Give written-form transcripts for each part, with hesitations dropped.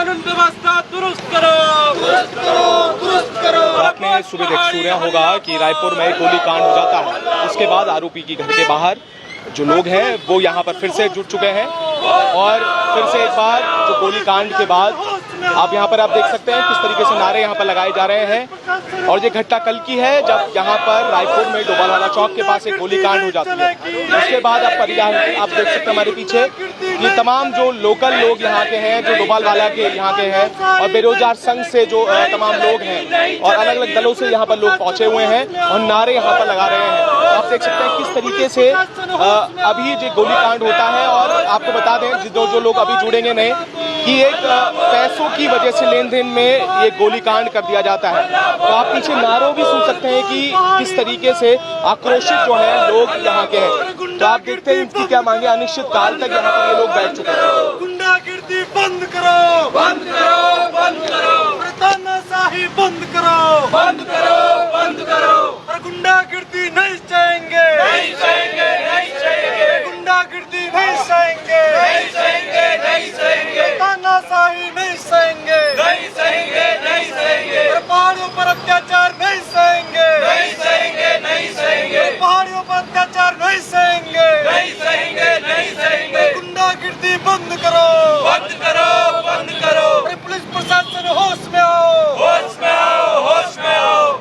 कानून व्यवस्था दुरुस्त करो, दुरुस्त करो, दुरुस्त करो। आपने सुबह सुना होगा कि रायपुर में गोली कांड हो जाता है, उसके बाद आरोपी की घर के बाहर जो लोग हैं वो यहाँ पर फिर से जुट चुके हैं और फिर से एक बार जो गोली कांड के बाद आप यहाँ पर आप देख सकते हैं किस तरीके से नारे यहाँ पर लगाए जा रहे हैं। और ये घटना कल की है जब यहाँ पर रायपुर में डोबालवाला चौक के पास एक गोली कांड हो जाती है। उसके बाद आप देख सकते हैं हमारे पीछे ये तमाम जो लोकल लोग यहाँ के हैं, जो डोबालवाला के यहाँ के हैं और बेरोजगार संघ से जो तमाम लोग हैं और अलग अलग दलों से यहाँ पर लोग पहुंचे हुए हैं और नारे यहाँ पर लगा रहे हैं। आप देख सकते हैं किस तरीके से अभी जो गोली कांड होता है। और आपको बता दें जो लोग अभी जुड़ेंगे नए कि एक पैसों की वजह से लेन देन में ये गोली कांड कर दिया जाता है। तो आप पीछे नारों भी सुन सकते हैं कि किस तरीके से आक्रोशित जो है लोग यहाँ के हैं। तो आप देखते हैं इनकी क्या मांगे, अनिश्चित काल तक यहाँ पर ये लोग बैठ चुके हैं। गुंडागिर्दी बंद करो, बंद करो, बंद करो। तानाशाही बंद करो, बंद करो, बंद करो। और गुंडागिर्दी नहीं चाहेंगे, नहीं चाहेंगे, नहीं चाहेंगे। गुंडागिर्दी नहीं चाहेंगे, नहीं चाहेंगे, नहीं चाहेंगे। तानाशाही नहीं सहेंगे, नहीं सहेंगे, नहीं सहेंगे। पहाड़ियों पर अत्याचार नहीं सहेंगे, नहीं सहेंगे, नहीं सहेंगे। पहाड़ियों पर अत्याचार नहीं सहेंगे, नहीं सहेंगे, नहीं सहेंगे। गुंडागिर्दी बंद करो, बंद करो, बंद करो। अरे पुलिस प्रशासन होश में आओ, होश में आओ, होश में आओ।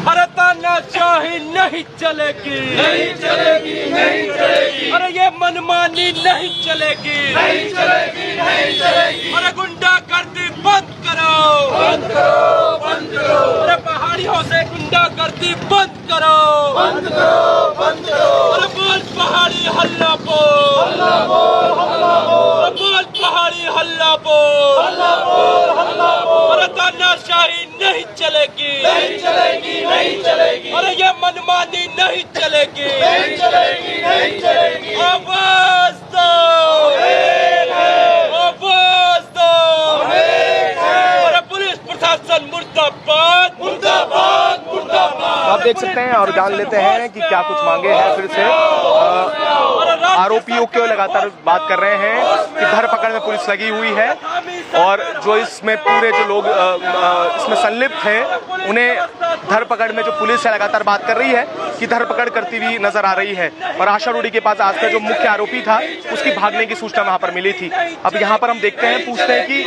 अरे तानाशाही नहीं चलेगी, नहीं चलेगी, नहीं चलेगी। अरे ये मनमानी नहीं चलेगी, नहीं चलेगी, नहीं चलेगी। अरे गुंडागर्दी बंद करो, बंद करो, बंद करो। अरे पहाड़ियों से गुंडागर्दी बंद करो, बंद करो, बंद करो। अरे बोल पहाड़ी हल्ला बोल, हल्ला बोल, हल्ला बोल। बोल पहाड़ी हल्ला बोल, हल्ला बोल, हल्ला बोल। अरे तानाशाही नहीं चलेगी, नहीं चलेगी, नहीं चलेगी। अरे ये मनमानी नहीं चलेगी, नहीं चलेगी, नहीं चलेगी। आवाज दो, आवाज दो। अरे पुलिस प्रशासन मुर्दाबाद, मुर्दाबाद, मुर्दाबाद। आप देख सकते हैं और जान लेते हैं कि क्या कुछ मांगे हैं। फिर से आरोपियों क्यों लगातार बात कर रहे हैं कि धरपकड़ में पुलिस लगी हुई है और जो इसमें पूरे जो लोग इसमें संलिप्त हैं उन्हें धरपकड़ में जो पुलिस है लगातार बात कर रही है कि धरपकड़ करती हुई नजर आ रही है। और आशा रूडी के पास आज का जो मुख्य आरोपी था उसकी भागने की सूचना वहां पर मिली थी। अब यहाँ पर हम देखते हैं, पूछते हैं कि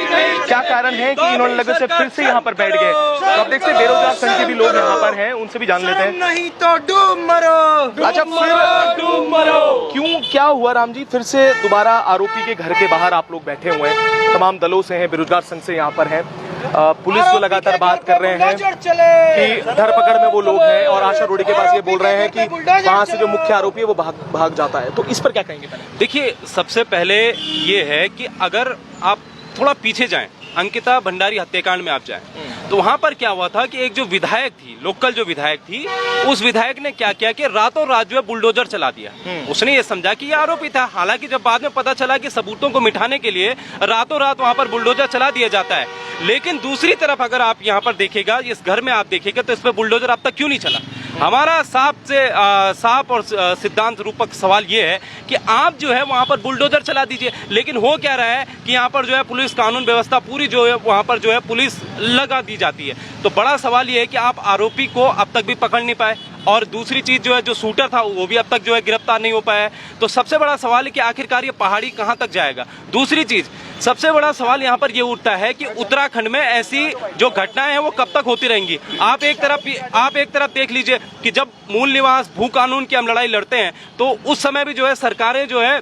क्या कारण है कि इन्होंने लगे से फिर से यहाँ पर बैठ गए। तो आप देखते हैं बेरोजगार संघ के भी लोग यहाँ पर हैं, उनसे भी जान लेते हैं। नहीं तो डूब मरो। अच्छा, फिर डूब मरो। क्यों, क्या हुआ राम जी? फिर से दोबारा आरोपी के घर के बाहर आप लोग बैठे हुए हैं, तमाम दलों से हैं, बेरोजगार संघ से यहाँ पर हैं। पुलिस को लगातार बात कर रहे हैं कि धरपकड़ में वो लोग हैं और आशा रूडी के पास ये बोल रहे हैं कि वहां से जो मुख्य आरोपी है वो भाग जाता है। तो इस पर क्या कहेंगे? देखिए, सबसे पहले ये है कि अगर आप थोड़ा पीछे जाएं, अंकिता भंडारी हत्याकांड में आप जाएं, तो वहां पर क्या हुआ था कि एक जो विधायक थी, लोकल जो विधायक थी, उस विधायक ने क्या किया कि रातों रात जो है बुलडोजर चला दिया। उसने ये समझा कि ये आरोपी था। हालांकि जब बाद में पता चला कि सबूतों को मिटाने के लिए रातों रात वहां पर बुलडोजर चला दिया जाता है। लेकिन दूसरी तरफ अगर आप यहाँ पर देखेगा, इस घर में आप देखेगा, तो इस पर बुलडोजर अब तक क्यों नहीं चला? हमारा साफ और सिद्धांत रूपक सवाल ये है कि आप जो है वहां पर बुलडोजर चला दीजिए। लेकिन हो क्या रहा है कि यहाँ पर जो है पुलिस कानून व्यवस्था पूरी जो है वहां पर जो है पुलिस लगा दी जाती है। तो बड़ा सवाल ये है कि आप आरोपी को अब तक भी पकड़ नहीं पाए और दूसरी चीज जो है जो शूटर था वो भी अब तक जो है गिरफ्तार नहीं हो पाया है। तो सबसे बड़ा सवाल है कि आखिरकार ये पहाड़ी कहां तक जाएगा। दूसरी चीज, सबसे बड़ा सवाल यहाँ पर ये उठता है कि उत्तराखंड में ऐसी जो घटनाएं हैं वो कब तक होती रहेंगी। आप एक तरफ देख लीजिए कि जब मूल निवास भू कानून की हम लड़ाई लड़ते हैं तो उस समय भी जो है सरकारें जो है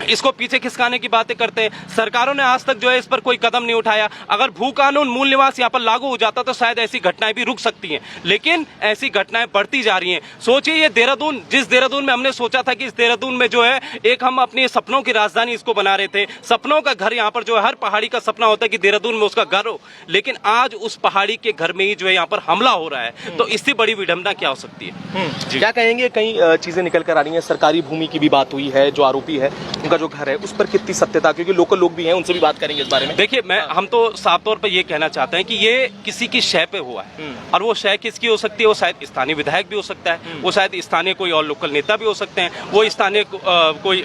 इसको पीछे खिसकाने की बातें करते हैं। सरकारों ने आज तक जो है इस पर कोई कदम नहीं उठाया। अगर भू कानून मूल निवास यहाँ पर लागू हो जाता तो शायद ऐसी घटनाएं भी रुक सकती हैं, लेकिन ऐसी घटनाएं बढ़ती जा रही हैं। सोचिए, ये देहरादून, जिस देहरादून में हमने सोचा था कि इस देहरादून में जो है एक हम अपनी सपनों की राजधानी इसको बना रहे थे, सपनों का घर यहाँ पर जो है हर पहाड़ी का सपना होता है कि देहरादून में उसका घर हो, लेकिन आज उस पहाड़ी के घर में ही जो है यहाँ पर हमला हो रहा है। तो इससे बड़ी विडंबना क्या हो सकती है? क्या कहेंगे? कई चीजें निकल कर आ रही हैं। सरकारी भूमि की भी बात हुई है, जो आरोपी है उनका जो घर है उस पर कितनी सत्यता, क्योंकि लोकल लोग भी हैं, उनसे भी बात करेंगे इस बारे में। देखिए, हम तो साफ तौर पर ये कहना चाहते हैं कि ये किसी की शय पे हुआ है, और वो शय किसकी हो सकती है? वो शायद स्थानीय विधायक भी हो सकता है, वो शायद स्थानीय कोई और लोकल नेता भी हो सकते हैं, वो स्थानीय कोई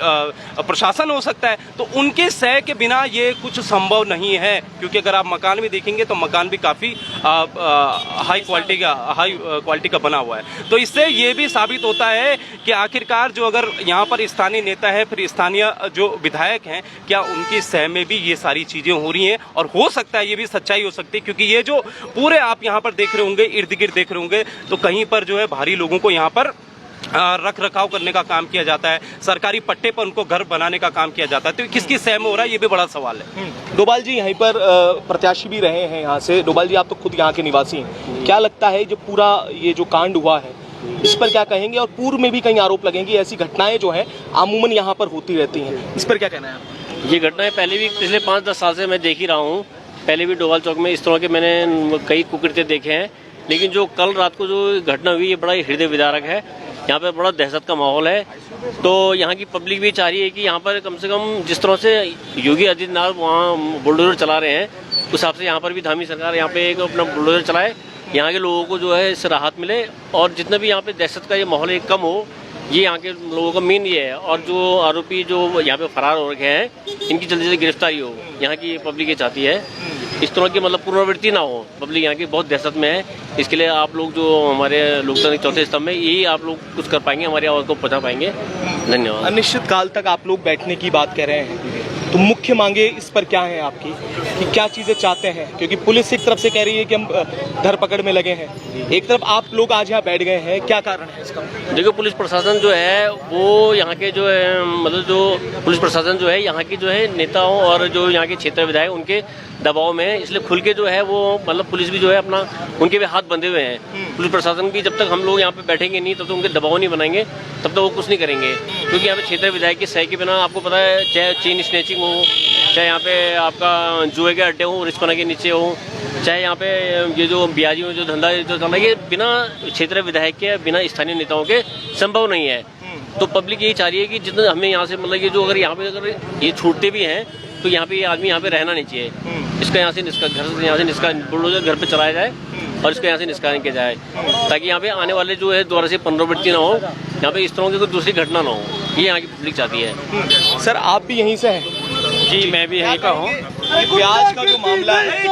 प्रशासन हो सकता है। तो उनके शय के बिना ये कुछ संभव नहीं है, क्योंकि अगर आप मकान भी देखेंगे तो मकान भी काफी हाई क्वालिटी का बना हुआ है। तो इससे ये भी साबित होता है कि आखिरकार जो अगर यहाँ पर स्थानीय नेता है, फिर स्थानीय जो विधायक हैं, क्या उनकी सह में भी ये सारी चीजें हो रही हैं? और हो सकता है ये भी सच्चाई हो सकती है, क्योंकि ये जो पूरे आप यहाँ पर देख रहे होंगे, इर्द गिर्द देख रहे होंगे, तो कहीं पर जो है भारी लोगों को यहाँ पर रख रखाव करने का काम किया जाता है, सरकारी पट्टे पर उनको घर बनाने का काम किया जाता है। तो किसकी सह में हो रहा है, ये भी बड़ा सवाल है। डोभाल जी यहीं पर प्रत्याशी भी रहे हैं यहाँ से। डोभाल जी, आप तो खुद यहाँ के निवासी हैं, क्या लगता है जो पूरा ये जो कांड हुआ है इस पर क्या कहेंगे? और पूर्व में भी कई आरोप लगेंगे, ऐसी घटनाएं जो हैं अमूमन यहाँ पर होती रहती हैं, इस पर क्या कहना है आप? ये घटनाएं पहले भी पिछले 5-10 साल से मैं देख ही रहा हूँ। पहले भी डोभाल चौक में इस तरह के मैंने कई कुकृत्य देखे हैं, लेकिन जो कल रात को जो घटना हुई ये बड़ा ही हृदय विदारक है। यहाँ पर बड़ा दहशत का माहौल है। तो यहाँ की पब्लिक भी चाह रही है कि यहाँ पर कम से कम जिस तरह से योगी आदित्यनाथ वहाँ बुलडोजर चला रहे हैं, उस हिसाब से यहाँ पर भी धामी सरकार यहाँ पे एक अपना बुलडोजर चलाए, यहाँ के लोगों को जो है इससे राहत मिले, और जितना भी यहाँ पे दहशत का ये माहौल है कम हो, ये यहाँ के लोगों का मेन ये है। और जो आरोपी जो यहाँ पे फरार हो रखे हैं, इनकी जल्दी से गिरफ्तारी हो, यहाँ की पब्लिक ये चाहती है। इस तरह की मतलब पुनरावृत्ति ना हो, पब्लिक यहाँ की बहुत दहशत में है। इसके लिए आप लोग जो हमारे लोकतंत्र चौथे स्तंभ में, यही आप लोग कुछ कर पाएंगे, हमारी आवाज़ को पहुँचा पाएंगे। धन्यवाद। अनिश्चित काल तक आप लोग बैठने की बात कह रहे हैं, तो मुख्य मांगे इस पर क्या है आपकी, कि क्या चीजें चाहते हैं? क्योंकि पुलिस एक तरफ से कह रही है कि हम धरपकड़ में लगे हैं, एक तरफ आप लोग आज यहाँ बैठ गए हैं, क्या कारण है इसका? देखो, पुलिस प्रशासन जो है वो यहाँ के जो है मतलब जो पुलिस प्रशासन जो है यहाँ की जो है नेताओं और जो यहाँ के क्षेत्र विधायक उनके दबाव में है, इसलिए खुल के जो है वो मतलब पुलिस भी जो है अपना उनके भी हाथ बंधे हुए हैं। पुलिस प्रशासन भी जब तक हम लोग यहाँ पे बैठेंगे नहीं, तब तक उनके दबाव नहीं बनाएंगे, तब तक वो कुछ नहीं करेंगे। क्योंकि यहाँ पे क्षेत्र विधायक की सह के बिना आपको पता है, चाहे चेन स्नैचिंग हो, चाहे यहाँ पे आपका जुए के अड्डे हो रिस्पना के नीचे हो, चाहे यहाँ पे ये जो ब्याजी में जो धंधा जो चल रहा है, ये बिना क्षेत्र विधायक के, बिना स्थानीय नेताओं के संभव नहीं है। तो पब्लिक यही चाह रही है कि जितना हमें यहाँ से मतलब ये जो अगर यहाँ पे अगर ये छूटते भी हैं, तो यहाँ पे ये आदमी यहाँ पे रहना नहीं चाहिए। इसका यहाँ से बुलडोजर घर पे चलाया जाए और इसका यहाँ से निष्कासन किया जाए, ताकि यहाँ पे आने वाले जो है दोबारा से पुनरावृत्ति ना हो, यहाँ पे इस तरह की कोई दूसरी घटना ना हो, ये यहाँ की पब्लिक चाहती है। सर, आप भी यहीं से हैं? जी, मैं भी यहीं का हूँ। ब्याज का जो मामला है,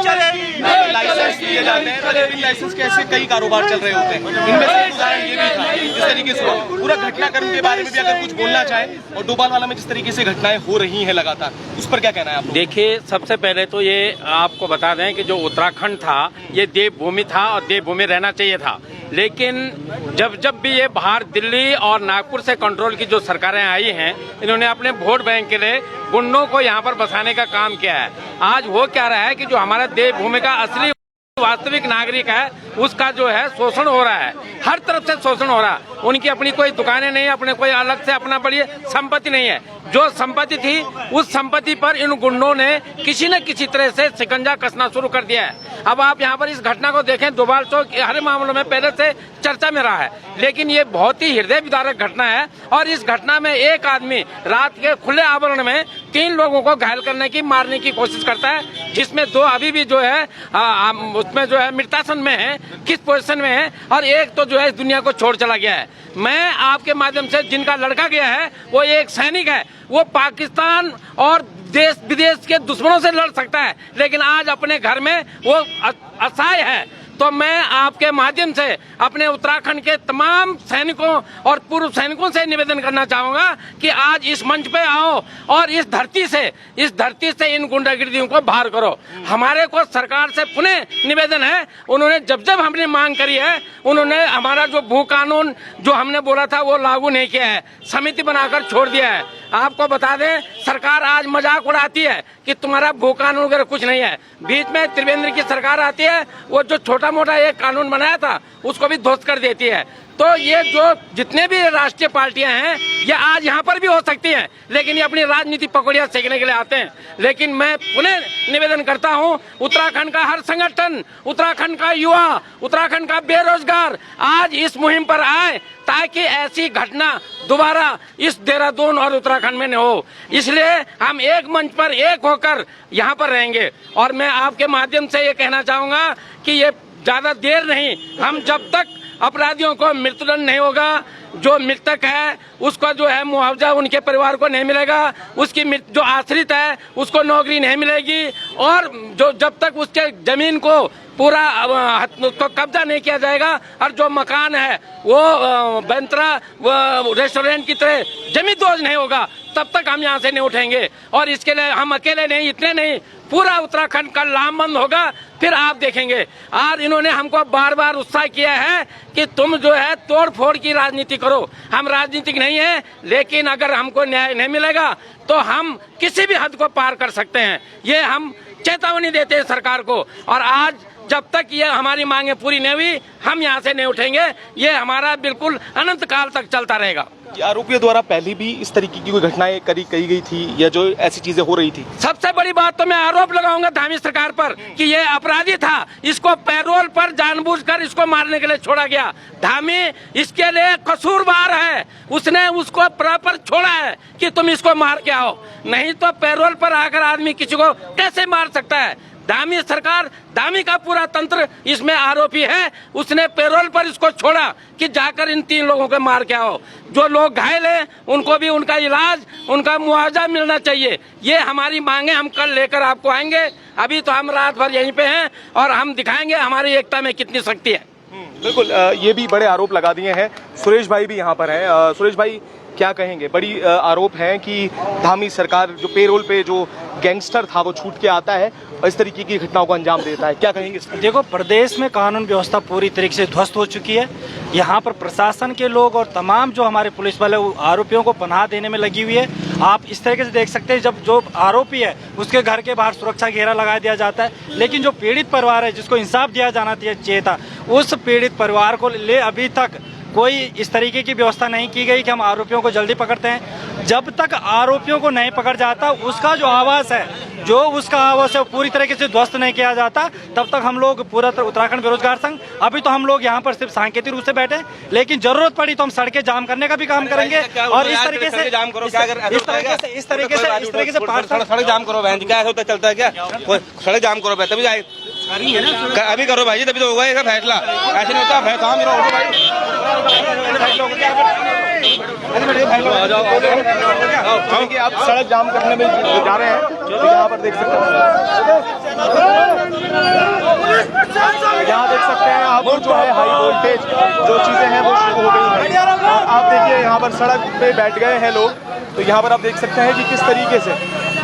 लाइसेंस दिए जाते हैं, ड्राइविंग लाइसेंस के ऐसे कई कारोबार चल रहे होते हैं, इनमें से एक उदाहरण ये भी था। जिस तरीके से पूरा घटनाक्रम के बारे में भी अगर कुछ बोलना चाहे, और डोभाल वाला में जिस तरीके से घटनाएं हो रही हैं लगातार, उस पर क्या कहना है आपको? देखिए, सबसे पहले तो ये आपको बता दें कि जो उत्तराखंड था ये देवभूमि था और देवभूमि रहना चाहिए था, लेकिन जब भी ये बाहर दिल्ली और नागपुर से कंट्रोल की जो सरकारें आई हैं, इन्होंने अपने वोट बैंक के लिए गुंडों को यहाँ पर बसाने का काम किया है। आज हो क्या रहा है कि जो हमारा देवभूमि का असली वास्तविक नागरिक है उसका जो है शोषण हो रहा है, हर तरफ से शोषण हो रहा है। उनकी अपनी कोई दुकानें नहीं है, अपने कोई अलग से अपना बड़ी संपत्ति नहीं है। जो संपत्ति थी उस संपत्ति पर इन गुंडों ने किसी न किसी तरह से शिकंजा कसना शुरू कर दिया है। अब आप यहाँ पर इस घटना को देखें, डोभाल चौक हर मामलों में पहले से चर्चा में रहा है, लेकिन ये बहुत ही हृदय विदारक घटना है। और इस घटना में एक आदमी रात के खुले आवरण में 3 लोगों को घायल करने की, मारने की कोशिश करता है, जिसमें 2 अभी भी जो है उसमें जो है मृतासन में है, किस पोजीशन में है, और एक तो जो है इस दुनिया को छोड़ चला गया है। मैं आपके माध्यम से, जिनका लड़का गया है वो एक सैनिक है, वो पाकिस्तान और देश विदेश के दुश्मनों से लड़ सकता है, लेकिन आज अपने घर में वो असहाय है। तो मैं आपके माध्यम से अपने उत्तराखंड के तमाम सैनिकों और पूर्व सैनिकों से निवेदन करना चाहूंगा कि आज इस मंच पे आओ और इस धरती से इन गुंडागिर्दियों को बाहर करो। हमारे को सरकार से पुनः निवेदन है, उन्होंने जब हमने मांग करी है, उन्होंने हमारा जो भू कानून जो हमने बोला था वो लागू नहीं किया है, समिति बनाकर छोड़ दिया है। आपको बता दें, सरकार आज मजाक उड़ाती है कि तुम्हारा भू कानून वगैरह कुछ नहीं है। बीच में त्रिवेंद्र की सरकार आती है, वो जो छोटा मोटा एक कानून बनाया था उसको भी ध्वस्त कर देती है। तो ये जो जितने भी राष्ट्रीय पार्टियां हैं ये आज यहाँ पर भी हो सकती हैं, लेकिन ये अपनी राजनीति पकौड़ियां सेकने के लिए आते हैं। लेकिन मैं पुनः निवेदन करता हूँ, उत्तराखंड का हर संगठन, उत्तराखंड का युवा, उत्तराखंड का बेरोजगार आज इस मुहिम पर आए ताकि ऐसी घटना दोबारा इस देहरादून और उत्तराखंड में न हो। इसलिए हम एक मंच पर एक होकर यहाँ पर रहेंगे। और मैं आपके माध्यम से ये कहना चाहूंगा कि ये ज्यादा देर नहीं, हम जब तक अपराधियों को मृत्युदंड नहीं होगा, जो मृतक है उसको जो है मुआवजा उनके परिवार को नहीं मिलेगा, उसकी जो आश्रित है उसको नौकरी नहीं मिलेगी, और जो जब तक उसके जमीन को पूरा उसको कब्जा नहीं किया जाएगा और जो मकान है वो बैंतरा रेस्टोरेंट की तरह जमींदोज नहीं होगा, तब तक हम यहाँ से नहीं उठेंगे। और इसके लिए हम अकेले नहीं, इतने नहीं, पूरा उत्तराखंड का लामबंद होगा, फिर आप देखेंगे। आज इन्होंने हमको बार बार उत्साह किया है कि तुम जो है तोड़ फोड़ की राजनीति करो। हम राजनीतिक नहीं है, लेकिन अगर हमको न्याय नहीं मिलेगा तो हम किसी भी हद को पार कर सकते हैं। ये हम चेतावनी देते हैं सरकार को। और आज जब तक ये हमारी मांगे पूरी नहीं हुई, हम यहाँ से नहीं उठेंगे। ये हमारा बिल्कुल अनंत काल तक चलता रहेगा। आरोपियों द्वारा पहले भी इस तरीके की कोई घटनाएं कही गई थी या जो ऐसी चीजें हो रही थी? सबसे बड़ी बात तो मैं आरोप लगाऊंगा धामी सरकार पर कि ये अपराधी था, इसको पैरोल पर जानबूझकर इसको मारने के लिए छोड़ा गया। धामी इसके लिए कसूरवार है, उसने उसको प्रॉपर छोड़ा है कि तुम इसको मार के आओ, नहीं तो पैरोल पर आकर आदमी किसी को कैसे मार सकता है। धामी सरकार, धामी का पूरा तंत्र इसमें आरोपी है। उसने पैरोल पर इसको छोड़ा कि जाकर इन 3 लोगों को मार के आओ। जो लोग घायल हैं उनको भी उनका इलाज, उनका मुआवजा मिलना चाहिए। ये हमारी मांगे हम कल लेकर आपको आएंगे। अभी तो हम रात भर यहीं पे हैं और हम दिखाएंगे हमारी एकता में कितनी शक्ति है। बिल्कुल, ये भी बड़े आरोप लगा दिए हैं। सुरेश भाई भी यहाँ पर हैं। सुरेश भाई, क्या कहेंगे? बड़ी आरोप है कि धामी सरकार जो पेरोल पे जो गैंगस्टर था वो छूट के आता है और इस तरीके की घटनाओं को अंजाम देता है। क्या कहेंगे? देखो, प्रदेश में कानून व्यवस्था पूरी तरीके से ध्वस्त हो चुकी है। यहाँ पर प्रशासन के लोग और तमाम जो हमारे पुलिस वाले आरोपियों को पनाह देने में लगी हुई है। आप इस तरीके से देख सकते हैं, जब जो आरोपी है उसके घर के बाहर सुरक्षा घेरा लगा दिया जाता है, लेकिन जो पीड़ित परिवार है जिसको इंसाफ दिया जाना चाहिए था, उस पीड़ित परिवार को ले अभी तक कोई इस तरीके की व्यवस्था नहीं की गई कि हम आरोपियों को जल्दी पकड़ते हैं। जब तक आरोपियों को नहीं पकड़ जाता, उसका जो आवास है, जो उसका आवास है पूरी तरीके से ध्वस्त नहीं किया जाता, तब तक हम लोग पूरा उत्तराखंड बेरोजगार संघ, अभी तो हम लोग यहाँ पर सिर्फ सांकेतिक रूप से बैठे, लेकिन जरूरत पड़ी तो हम सड़कें जाम करने का भी काम करेंगे। और इस तरीके से जाम करो, क्या इस तरीके से सड़क जाम करो बहन, क्या होता चलता है क्या? सड़क जाम करो भाई, तभी जाए अभी करो भाई, तभी तो होगा ये फैसला। ऐसे नहीं होता फैसला मेरा होगा भाई। क्योंकि आप सड़क जाम करने में जा रहे हैं, तो यहाँ पर देख सकते हैं, यहाँ देख सकते हैं आप जो है हाई वोल्टेज जो चीजें हैं वो शुरू हो गई हैं। और आप देखिए यहाँ पर सड़क पे बैठ गए हैं लोग, तो यहाँ पर आप देख सकते हैं कि किस तरीके से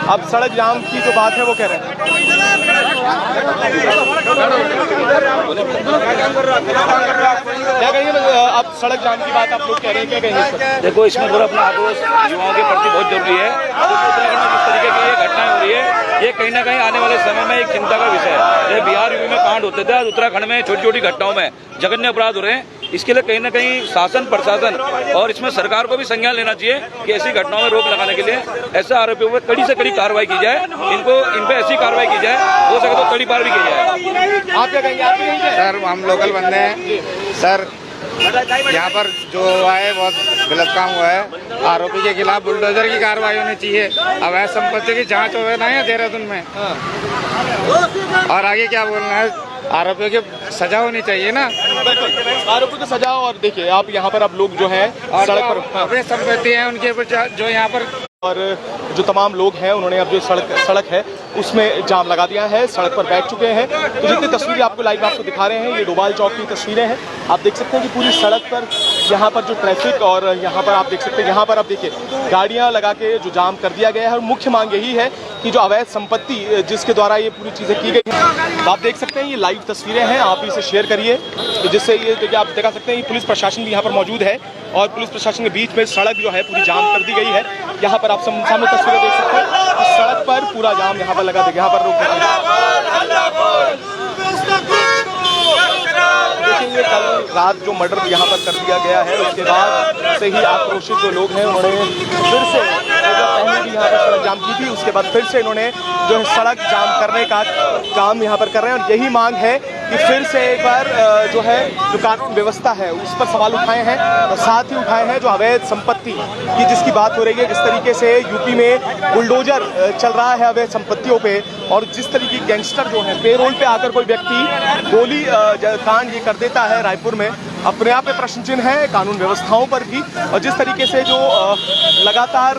अब सड़क जाम की जो बात है वो कह रहे हैं। क्या कहेंगे आप सड़क जाम की बात आप लोग कह रहे हैं, क्या कहेंगे? देखो, इसमें पूरा अपना आक्रोश युवाओं के प्रति बहुत जरूरी है। उत्तराखंड में जिस तरीके की ये घटनाएं हो रही है, ये कहीं ना कहीं आने वाले समय में एक चिंता का विषय है। जैसे बिहार यूपी में कांड होते थे, आज उत्तराखंड में छोटी छोटी घटनाओं में जघन्य अपराध हो रहे हैं। इसके लिए कहीं ना कहीं शासन, प्रशासन और इसमें सरकार को भी संज्ञान लेना चाहिए कि ऐसी घटनाओं में रोक लगाने के लिए ऐसे आरोपियों पर कड़ी से कड़ी कार्रवाई की जाए। इन पे ऐसी कार्रवाई की जाए, हो सके तो कड़ी पार भी की जाए। आप क्या कहेंगे? आप भी कहेंगे? सर, हम लोकल बंदे हैं सर। यहाँ पर जो हुआ है बहुत गलत काम हुआ है। आरोपी के खिलाफ बुलडोजर की कार्रवाई होनी चाहिए। अवैध संपत्ति की जांच हो ना है देहरादून में। और आगे क्या बोलना है, आरोपियों की सजा होनी चाहिए ना। आरोपियों की सजा। और देखिए आप यहाँ पर अब लोग जो है सड़क पर अवैध संपत्ति है उनके ऊपर जो यहाँ पर, और जो तमाम लोग हैं उन्होंने अब जो सड़क है उसमें जाम लगा दिया है, सड़क पर बैठ चुके हैं। तो जितनी तस्वीरें आपको लाइव आपको दिखा रहे हैं, ये डोभाल चौक की तस्वीरें हैं। आप देख सकते हैं कि पूरी सड़क पर यहाँ पर जो ट्रैफिक, और यहाँ पर आप देख सकते हैं, यहाँ पर आप देखिए गाड़ियाँ लगा के जो जाम कर दिया गया है। और मुख्य मांग यही है कि जो अवैध संपत्ति जिसके द्वारा ये पूरी चीज़ें की गई हैं, तो आप देख सकते हैं ये लाइव तस्वीरें हैं, आप इसे शेयर करिए, तो जिससे ये देखिए आप दिखा सकते हैं पुलिस प्रशासन भी यहाँ पर मौजूद है और पुलिस प्रशासन के बीच में सड़क जो है पूरी जाम कर दी गई है। यहाँ पर आप सामने तस्वीरें देख सकते हैं, इस सड़क पर पूरा जाम यहाँ पर लगा देगा। यहाँ पर रोक देखिए देखिए कल रात जो मर्डर यहाँ पर कर दिया गया है उसके बाद से ही आक्रोशित जो लोग हैं उन्होंने फिर से पहले भी यहाँ पर सड़क जाम की थी, उसके बाद फिर से इन्होंने जो है सड़क जाम करने का काम यहाँ पर कर रहे हैं। और यही मांग है कि फिर से एक बार जो है जो कानून व्यवस्था है उस पर सवाल उठाए हैं और साथ ही उठाए हैं जो अवैध संपत्ति की जिसकी बात हो रही है, जिस तरीके से यूपी में बुलडोजर चल रहा है अवैध संपत्तियों पे, और जिस तरीके गैंगस्टर जो है पेरोल पे आकर कोई व्यक्ति गोली कांड ये कर देता है रायपुर में, अपने आप में प्रश्न चिन्ह है कानून व्यवस्थाओं पर भी। और जिस तरीके से जो लगातार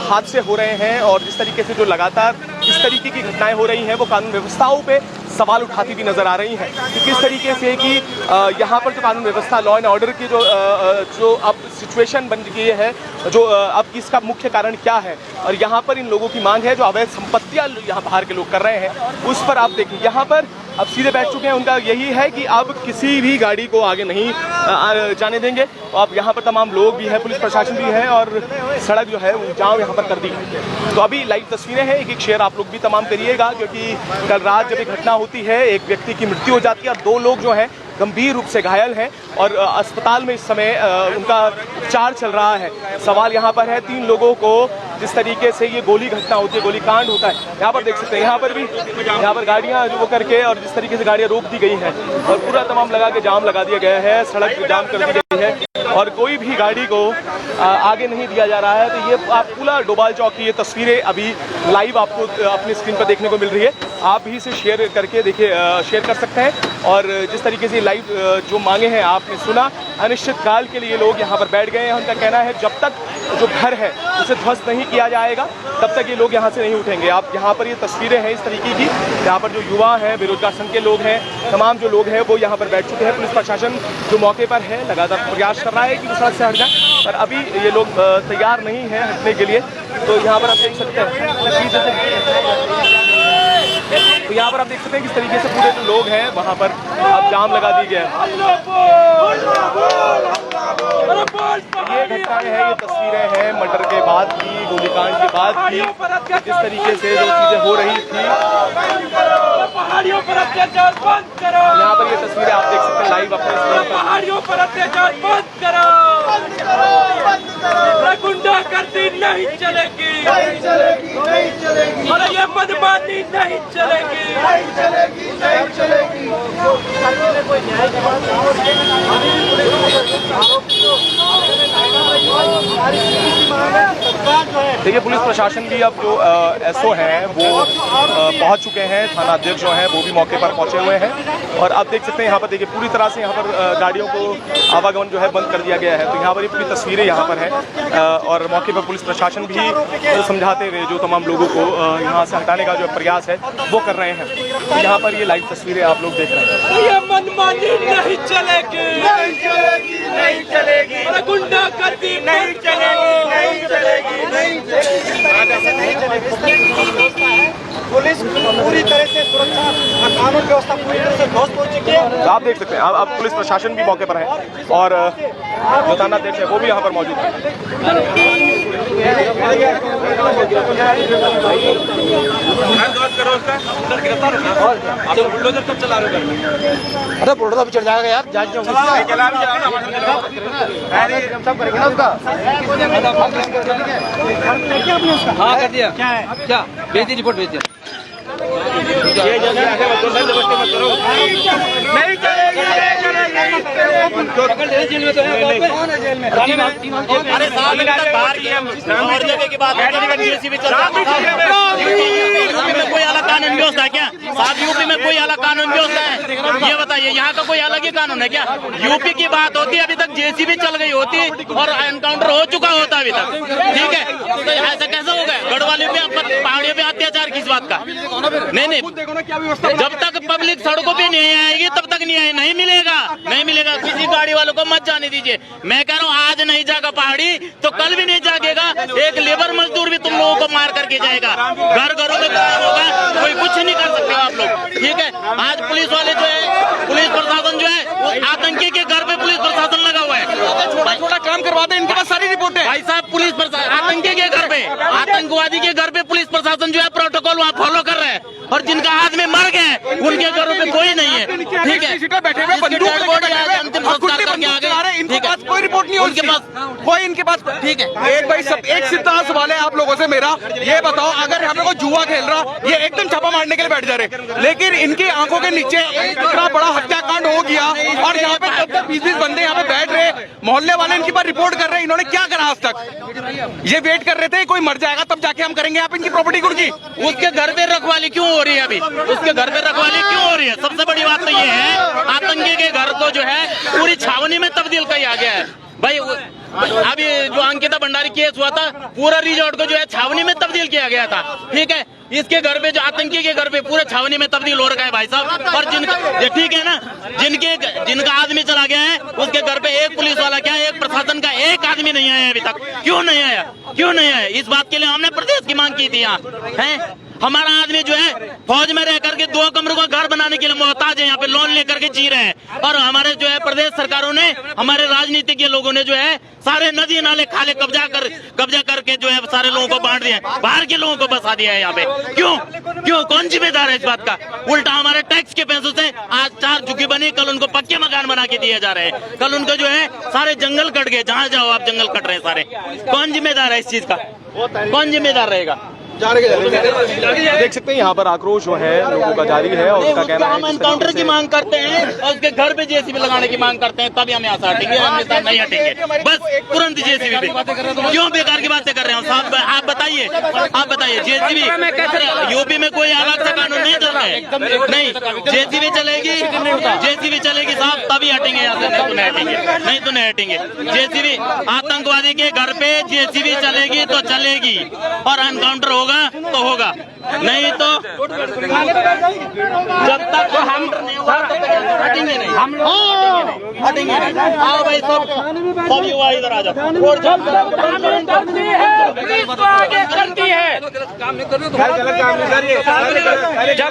हादसे हो रहे हैं और जिस तरीके से जो लगातार इस तरीके की घटनाएं हो रही हैं वो कानून व्यवस्थाओं पे सवाल उठाती भी नजर आ रही हैं कि किस तरीके से कि यहाँ पर जो कानून व्यवस्था लॉ एंड ऑर्डर की जो अब सिचुएशन बन गई है, जो अब इसका मुख्य कारण क्या है। और यहाँ पर इन लोगों की मांग है जो अवैध संपत्तियाँ यहाँ बाहर के लोग कर रहे हैं उस पर आप देखिए यहाँ पर अब सीधे बैठ चुके हैं। उनका यही है कि अब किसी भी गाड़ी को आगे नहीं जाने देंगे। तो अब यहाँ पर तमाम लोग भी हैं, पुलिस प्रशासन भी है और सड़क जो है वो जाम यहाँ पर कर दी है। तो अभी लाइव तस्वीरें हैं, एक शेयर आप लोग भी तमाम करिएगा क्योंकि कल रात जब एक घटना होती है एक व्यक्ति की मृत्यु हो जाती है और 2 लोग जो हैं गंभीर रूप से घायल हैं और अस्पताल में इस समय उनका उपचार चल रहा है। सवाल यहाँ पर है 3 लोगों को जिस तरीके से ये गोली घटना होती है, गोली कांड होता है, यहाँ पर देख सकते हैं यहाँ पर भी यहाँ पर गाड़ियाँ जो वो करके और जिस तरीके से गाड़ियाँ रोक दी गई हैं और पूरा तमाम लगा के जाम लगा दिया गया है, सड़क जाम कर दी गई है और कोई भी गाड़ी को आगे नहीं दिया जा रहा है। तो ये आप पूरा डोभाल चौक की ये तस्वीरें अभी लाइव आपको अपनी स्क्रीन पर देखने को मिल रही है। आप भी इसे शेयर करके देखिए, शेयर कर सकते हैं। और जिस तरीके से लाइव जो मांगे हैं आपने सुना, अनिश्चितकाल के लिए लोग यहाँ पर बैठ गए हैं। उनका कहना है जब तक जो घर है उसे ध्वस्त नहीं किया जाएगा तब तक ये लोग यहाँ से नहीं उठेंगे। आप यहाँ पर ये तस्वीरें हैं इस तरीके की, यहाँ पर जो युवा हैं, बेरोजगार संघ के लोग हैं, तमाम जो लोग हैं वो यहाँ पर बैठ चुके हैं। पुलिस प्रशासन जो मौके पर है लगातार प्रयास कर रहा है कि वो सड़क से हट जाए, पर अभी ये लोग तैयार नहीं हैं हटने के लिए। तो यहाँ पर आप देख सकते हैं, तो यहाँ पर आप देख सकते हैं किस तरीके से पूरे जो लोग हैं वहाँ पर अब जाम लगा दी गया है। ये घटनाएं हैं, ये तस्वीरें हैं मर्डर के बाद की, गोलीकांड के बाद की, जिस तरीके से जो चीजें हो रही थी। यहाँ पर ये तस्वीरें आप देख सकते हैं लाइव अपने स्क्रीन पर। पहाड़ियों पर अत्याचार बंद करो, गुंडागर्दी नहीं चलेगी, और ये बदमाशी नहीं चलेगी, नहीं चलेगी, नहीं चलेगी। देखिए पुलिस प्रशासन भी अब जो एसओ हैं वो पहुंच चुके हैं, थाना अध्यक्ष जो हैं वो भी मौके पर पहुंचे हुए हैं। और आप देख सकते हैं यहाँ पर देखिए पूरी तरह से यहाँ पर गाड़ियों को आवागमन जो है बंद कर दिया गया है। तो यहाँ पर ये पूरी तस्वीरें यहाँ पर हैं और मौके पर पुलिस प्रशासन भी समझाते हुए जो तमाम लोगों को यहाँ से हटाने का जो प्रयास है वो कर रहे हैं। तो यहाँ पर ये लाइव तस्वीरें आप लोग देख रहे हैं। ये मनमानी नहीं चलेगी, नहीं चलेगी, नहीं चलेगी, गुंडागर्दी नहीं चलेगी, नहीं चलेगी, नहीं चलेगी। पुलिस पूरी तरह से सुरक्षा और कानून व्यवस्था पूरी तरह से ध्वस्त हो चुकी है। आप देख सकते हैं अब पुलिस प्रशासन भी मौके पर है और जो थाना अध्यक्ष है वो भी यहाँ पर मौजूद है। बुलडोजर कब चला रहे हो? अरे बुलडोजर अभी चल जाएगा यार, जांच सब करेंगे ना उसका। हाँ कर दिया, क्या है क्या भेज दी, रिपोर्ट भेज दिया। नहीं चलेगी, जेल में तो है, अरे और जगह की बात जेसीबी चल रहा है। यूपी में कोई अलग कानून व्यवस्था है क्या? साहब यूपी में कोई अलग कानून व्यवस्था है? ये बताइए, यहाँ का कोई अलग ही कानून है क्या? यूपी की बात होती है, अभी तक जेसीबी चल गई होती और एनकाउंटर हो चुका होता अभी तक, ठीक है? तो ऐसा कैसा हो गया? गढ़वाली पे, पहाड़ियों पे अत्याचार किस बात का? नहीं, जब तक पब्लिक सड़कों पे नहीं आएगी तब तक नहीं मिलेगा, नहीं मिलेगा। किसी गाड़ी वालों को मत जाने दीजिए। मैं कह रहा हूँ आज नहीं जागा पहाड़ी तो कल भी नहीं जागेगा। एक लेबर मजदूर भी तुम लोगों को मार करके जाएगा, घरों में काम होगा, कोई कुछ नहीं कर सकते आप लोग, ठीक है? आज पुलिस वाले जो है, पुलिस प्रशासन जो है, वो आतंकी के घर पे पुलिस प्रशासन लगा हुआ है। छोटा छोटा काम करवाते हैं, इनके पास सारी रिपोर्ट है। भाई साहब, पुलिस प्रशासन आतंकी के घर पे, आतंकवादी के घर पे पुलिस प्रशासन जो है प्रोटोकॉल वहाँ फॉलो कर रहा है, और जिनका हाथ में मर गए उनके घरों पे कोई नहीं है, ठीक है? बैठे हुए कोई रिपोर्ट नहीं है उनके पास, कोई इनके पास। ठीक है, एक भाई सब एक सिद्धांत सवाल है आप लोगों से मेरा, ये बताओ अगर यहाँ पे कोई जुआ खेल रहा, ये एकदम छापा मारने के लिए बैठ जा रहे, लेकिन इनकी आंखों के नीचे इतना बड़ा हत्याकांड हो गया और यहाँ पे 10-20 बंदे यहाँ पे बैठ रहे, मोहल्ले वाले इनके पास रिपोर्ट कर रहे हैं। इन्होंने क्या करा आज तक? ये वेट कर रहे थे कोई मर जाएगा तब जाके हम करेंगे आप इनकी प्रॉपर्टी कुर्की। उसके घर पे रखवाली क्यों हो रही है अभी? उसके घर पे रखवाली क्यों हो रही है? सबसे बड़ी बात तो ये है, आतंकी के घर को जो है पूरी छावनी में तब्दील किया गया है भाई। अभी जो अंकिता भंडारी केस हुआ था, पूरा रिजॉर्ट को जो है छावनी में तब्दील किया गया था। ठीक है, इसके घर पे जो आतंकी के घर पे पूरे छावनी में तब्दील हो रखा है भाई साहब। और जिनका ये ठीक है ना, जिनका आदमी चला गया है उसके घर पे एक पुलिस वाला क्या, एक प्रशासन का एक आदमी नहीं आया अभी तक। क्यों नहीं आया? क्यों नहीं आया? इस बात के लिए हमने प्रदेश की मांग की थी। यहाँ है हमारा आदमी जो है फौज में रह करके 2 कमरों का घर बनाने के लिए मोहताज है, यहाँ पे लोन लेकर के जी रहे हैं। और हमारे जो है प्रदेश सरकारों ने, हमारे राजनीतिक लोगों ने जो है सारे नदी नाले खाले कब्जा करके जो है सारे लोगों को बांट दिया है, बाहर के लोगों को बसा दिया है यहाँ पे। क्यों कौन जिम्मेदार है इस बात का? उल्टा हमारे टैक्स के पैसों से आज 4 झुग्गी बनी, कल उनको पक्के मकान बना के दिए जा रहे हैं, कल उनको जो है सारे जंगल कट गए, जहाँ जाओ आप जंगल कट रहे हैं सारे। कौन जिम्मेदार है इस चीज का? कौन जिम्मेदार रहेगा? देख सकते हैं यहाँ पर आक्रोश जो है लोगों का जारी है और उनका कहना है हम एनकाउंटर की मांग करते हैं और उसके घर पे जेसीबी लगाने की मांग करते हैं, तभी हम यहाँ से हटेंगे, हम साथ नहीं हटेंगे। बस तुरंत जेसीबी पे क्यों बेकार की बातें कर रहे हैं साहब? आप बताइए जेसीबी यूपी में कोई अलग सा कानून नहीं चल रहा है? नहीं, जेसीबी चलेगी साहब तभी हटेंगे यहाँ से, नहीं तो नहीं हटेंगे। जेसीबी आतंकवादी के घर पे जेसीबी चलेगी तो चलेगी और एनकाउंटर होगा तो होगा, नहीं तो जब तक हम हटेंगे नहीं, हम हटेंगे नहीं। आओ भाई सब युवा इधर आ जाओ। आगे करती है,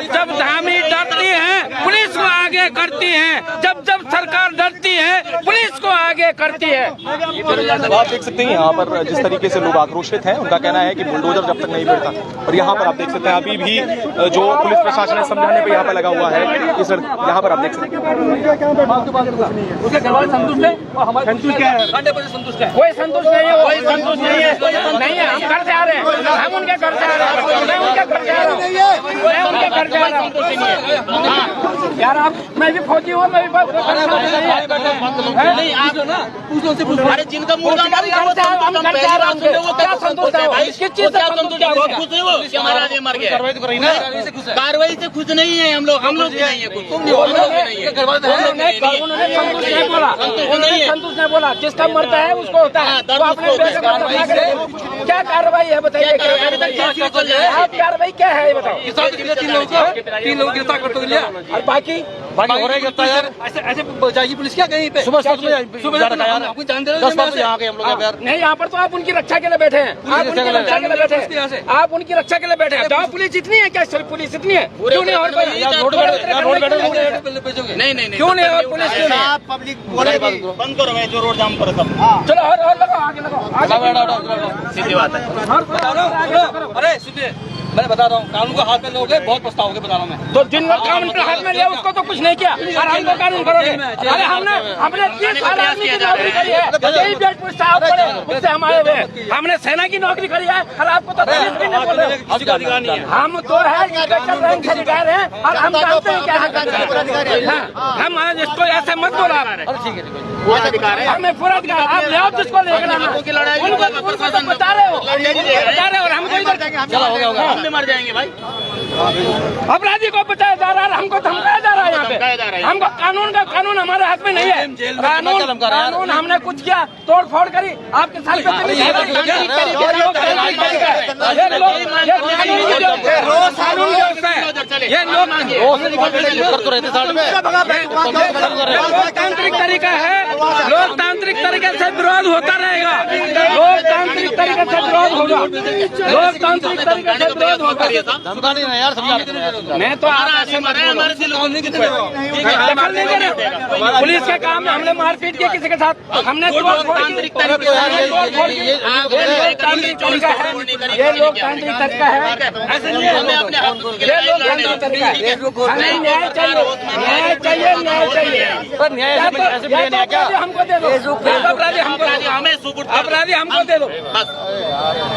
जब धामी डरती है पुलिस को आगे करती है, जब सरकार डरती है पुलिस को आगे करती है। तो आप देख सकते हैं यहाँ पर जिस तरीके से लोग आक्रोशित हैं, उनका कहना है कि बुलडोजर जब तक नहीं मिलता। और यहाँ पर आप देख सकते हैं अभी भी जो पुलिस प्रशासन है समझाने पे यहाँ पर लगा हुआ है कि सर यहाँ पर आप देख सकते हैं उसके घर वाले संतुष्ट है और हमारे संतुष्ट क्या है? 100% है। कोई संतुष्ट नहीं है, कोई संतुष्ट नहीं है, नहीं है। हम घर से आ रहे हैं, हम उनके घर से आ रहे हैं, मैं उनके घर से आ रहा हूँ, मैं उनके घर से आ रहा हूँ। यार आप, मैं भी फौजी हूँ, मैं भी नहीं आप ना अरे जिनका मुर्गा क्या संतुष्ट है भाई? किस चीज से संतुष्ट है? खुश है वो कि हमारा आदमी मर गया? कार्रवाई से खुश नहीं है हम लोग भी नहीं है खुश। संतुष्ट नहीं बोला, जिसका मरता है उसको होता है। क्या कार्रवाई है बताइए? कार्रवाई क्या है ये बताओ? 3 लोग गिरफ्तार करते लिया और बाकी हो रहा है यार। ऐसे जाएगी पुलिस क्या कहीं पे? सुबह 10 बजे यहाँ हम लोग नहीं, यहाँ पर तो आप उनकी रक्षा के लिए बैठे हैं, आप उनकी रक्षा के लिए बैठे हैं, आप उनकी रक्षा के लिए बैठे हैं। गाँव पुलिस इतनी है क्या? सर पुलिस इतनी है क्यों नहीं? और नहीं क्यों नहीं? और पुलिस क्यों नहीं? पब्लिक बंद करो भाई जो रोड जाम करो सब। चलो और लगाओ, आगे लगाओ, सीधी बात है। अरे सुनिए, मैं बता रहा हूँ, कानून को हाथ में लोगे बहुत पछताओगे, बता रहा हूँ मैं। तो जिन लोग कानून को हाथ में लिया उसको तो कुछ नहीं किया और हमको कानून करोगे? अरे हमने 30 साल आर्मी की नौकरी करी है, यही बेट पूछता आप पड़े उससे हम आए हुए, हमने सेना की नौकरी करी है और आपको तो पुलिस भी नहीं बोल रहे। हम तो है स्पेशल रैंक से रिटायर हैं और हम जानते हैं क्या हम इसको ऐसे मत बोला। हमें पूरा अधिकार, आप ले आओ जिसको लेकर उनको बता रहे हो और हमको इधर हम मर जाएंगे भाई। अपराधी को बचाया जा रहा है, हमको धमकाया जा रहा है यहाँ पे। हमको कानून हमारे हाथ में नहीं है। कानून हमने कुछ किया, तोड़ फोड़ करी आपके साथ लोकतांत्रिक तरीका है, लोकतांत्रिक तरीके से विरोध होता रहेगा, लोकतांत्रिक तरीके से विरोध होगा, लोकतांत्रिक तरीके से विरोध होगा। मैं तो पुलिस के काम में हमने मारपीट की किसी के साथ, हमने ये लोकतांत्रिक तरीका है, ये लोकतांत्रिक हमको दे दो, हमें सुपुर्द अपराधी हमको दे दो,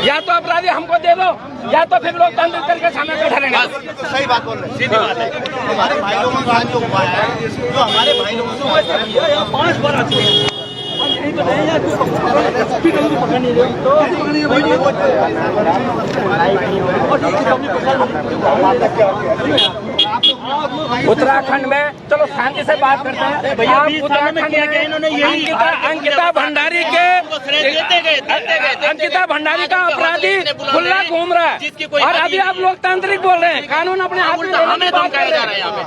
या तो अपराधी हमको दे दो या तो फिर लोकतांत्रिक तरीके से हमें बैठा रहेंगे। सही बात बोल रहे हैं, सीधी बात है। हमारे भाई लोगों का जो हुआ है, जो हमारे भाई लोगों से 5 बार आ चुके हैं। उत्तराखंड में चलो शांति से बात करते हैं। आप उत्तराखंड में अंकिता भंडारी के अंकिता भंडारी का अपराधी खुला घूम रहा है और अभी आप लोकतांत्रिक बोल रहे हैं, कानून अपने हाथ में हमें धमकाया जा रहा है यहाँ पे।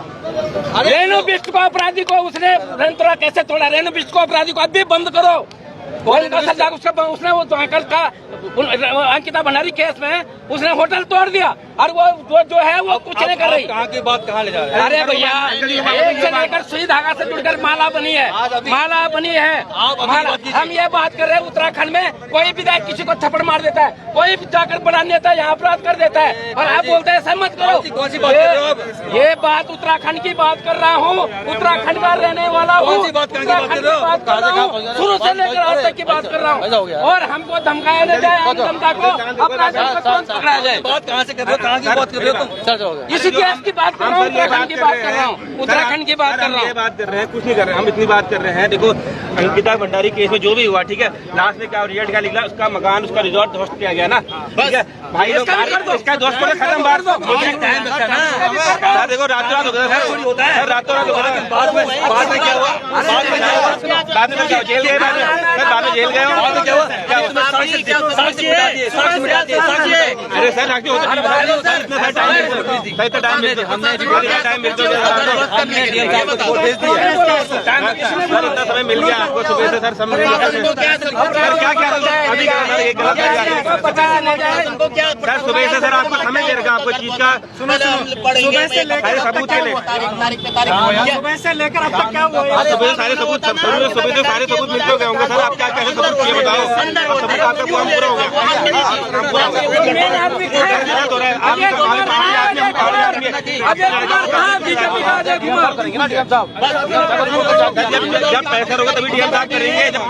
रेणु बिष्ट को अपराधी को उसने रंतरा कैसे तोड़ा? रेणु बिष्ट को अपराधी को अभी बंद करो। उसने वो का अंकिता भंडारी केस में उसने होटल तोड़ दिया और वो जो है वो कुछ नहीं कर रही। कहाँ की बात कहाँ ले जा रहे हैं? अरे भैया, एक से लेकर सुई धागा से जुड़कर माला बनी है, माला बनी है। हम ये बात कर रहे हैं, उत्तराखंड में कोई विधायक किसी को थप्पड़ मार देता है, कोई जाकर बड़ा नेता यहाँ अपराध कर देता है और आप बोलते हैं सहमत करो। ये बात उत्तराखंड की बात कर रहा हूँ, उत्तराखंड का रहने वाला हूँ, शुरू से लेकर आज तक की बात कर रहा हूँ। और हमको धमकाया नहीं जाए, आम जनता को अपराधियों को तुरंत पकड़ा जाए। बात कहाँ से कर रहे हो? कहाँ की बात कर रहे हो तुम? इसी केस की बात कर रहा हूँ, उत्तराखंड की बात कर रहा हूँ, उत्तराखंड की बात कर रहा हूँ। बात कर रहे हैं, कुछ नहीं कर रहे हैं, हम इतनी बात कर रहे हैं। देखो अंकिता भंडारी केस में जो भी हुआ, ठीक है, लास्ट में क्या रिजल्ट क्या निकला, उसका मकान उसका रिजॉर्ट ध्वस्त किया गया ना, ठीक है भाई लोग, इसका ध्वस्त कर खत्म बात। देखो रातों रात हो गया सर, रातों रात हो गया। बाद में क्या हुआ? बाद में क्या जेल गए? बाद में जेल गए हो? अरे सर टाइम समय मिल गया आपको सुबह से सर, समझ क्या अभी सर सुबह से सर आपको समय दे रखा आपको चीज का। सुबह से लेकर सबूत के लिए सुबह से लेकर अब तक क्या हुआ? सुबह सारे सबूत सुबह से सारे सबूत मिल चुके होंगे सर। आप क्या कैसे सबूत किए बताओ? सबूत आपका काम पूरा हो गया। जब पैसा होगा तभी डीएम साहब करेंगे, जब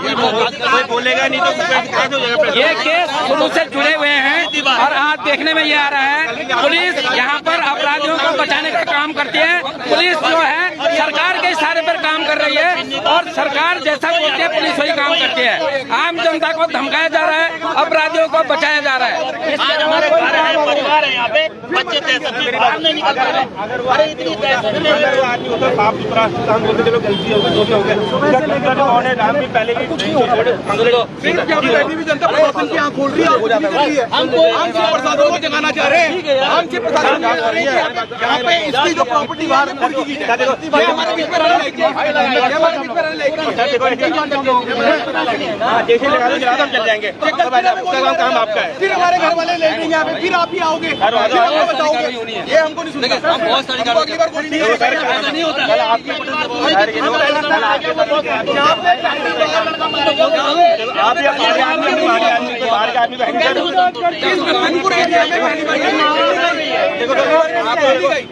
कोई बोलेगा नहीं तो ये केस शुरू से जुड़े हुए हैं और आज देखने में ये आ रहा है, पुलिस यहाँ पर अपराधियों को बचाने का काम करती है। पुलिस जो है सरकार के इशारे पर काम कर रही है और सरकार जैसा बोलती है पुलिस वही काम करती है। आम जनता को धमकाया जा रहा है, अपराधियों को बचाया जा रहा है। आज हमारे परिवार है यहाँ पे, बच्चे तहसील बाहर नहीं निकल रहे। अरे इतनी तहसील आदमी होता है साफ सुथरा, हम बोलते चलो गलती हो गई, जो भी हो गया। हम भी पहले भी जनता प्रशासन की आंख खोल रही है, हम प्रशासन को जगाना चाह रहे हैं, हम सिर्फ प्रशासन को चाह रहे हैं यहाँ पे इसकी जो प्रॉपर्टी बाहर हमारे बीच में रहने लगी, जैसे लगा दो चला दो, हम चल जाएंगे। काम आपका है, फिर हमारे घर वाले ले लेंगे यहाँ पे, फिर आप ही आओगे, फिर हमको बताओगे। ये हमको नहीं सुनेगा। हम बहुत सारी अगली बार कोई नहीं होता है।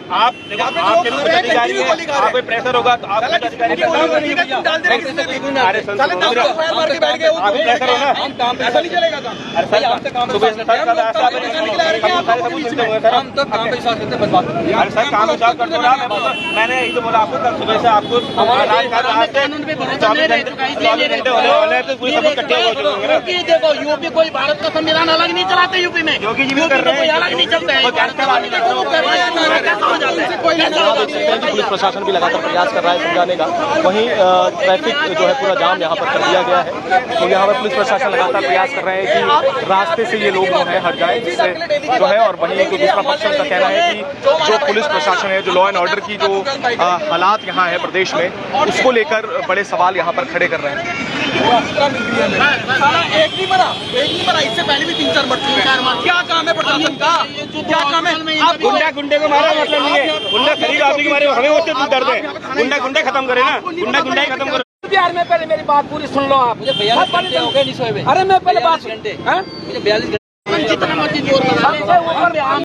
आप प्रेशर होगा तो आप मैंने यही तो बोला आपको, कल सुबह से आपको देखो यूपी कोई भारत का संविधान अलग नहीं चलाते, यूपी में योगी जी भी कर रहे हैं, कोई अलग नहीं चलता है। पुलिस प्रशासन भी लगातार प्रयास कर रहा है समझाने का। वहीं ट्रैफिक जो है पूरा जाम यहाँ पर कर दिया गया है, तो यहाँ पर पुलिस प्रशासन लगातार प्रयास कर रहे हैं कि रास्ते से ये लोग जो है हट जाएं, जिससे जो है। और वहीं जो दूसरा पक्ष का कहना है कि जो पुलिस प्रशासन है, जो लॉ एंड ऑर्डर की जो हालात यहाँ है प्रदेश में, उसको लेकर बड़े सवाल यहाँ पर खड़े कर रहे हैं। एक नहीं बना, इससे पहले भी 3-4 मर चुके हैं। क्या काम है प्रशासन का? क्या काम है? आप गुंडे को मारा मतलब नहीं है, गुंडा खरीद आदमी के बारे में हमें उससे दर्द है। गुंडा खत्म करे ना, गुंडा ही खत्म करो। बिहार में पहले मेरी बात पूरी सुन लो आप। मुझे 42 घंटे हो गए नहीं सोए। अरे मैं पहले बात 42 घंटे, 42 घंटे जितना मर्जी जोर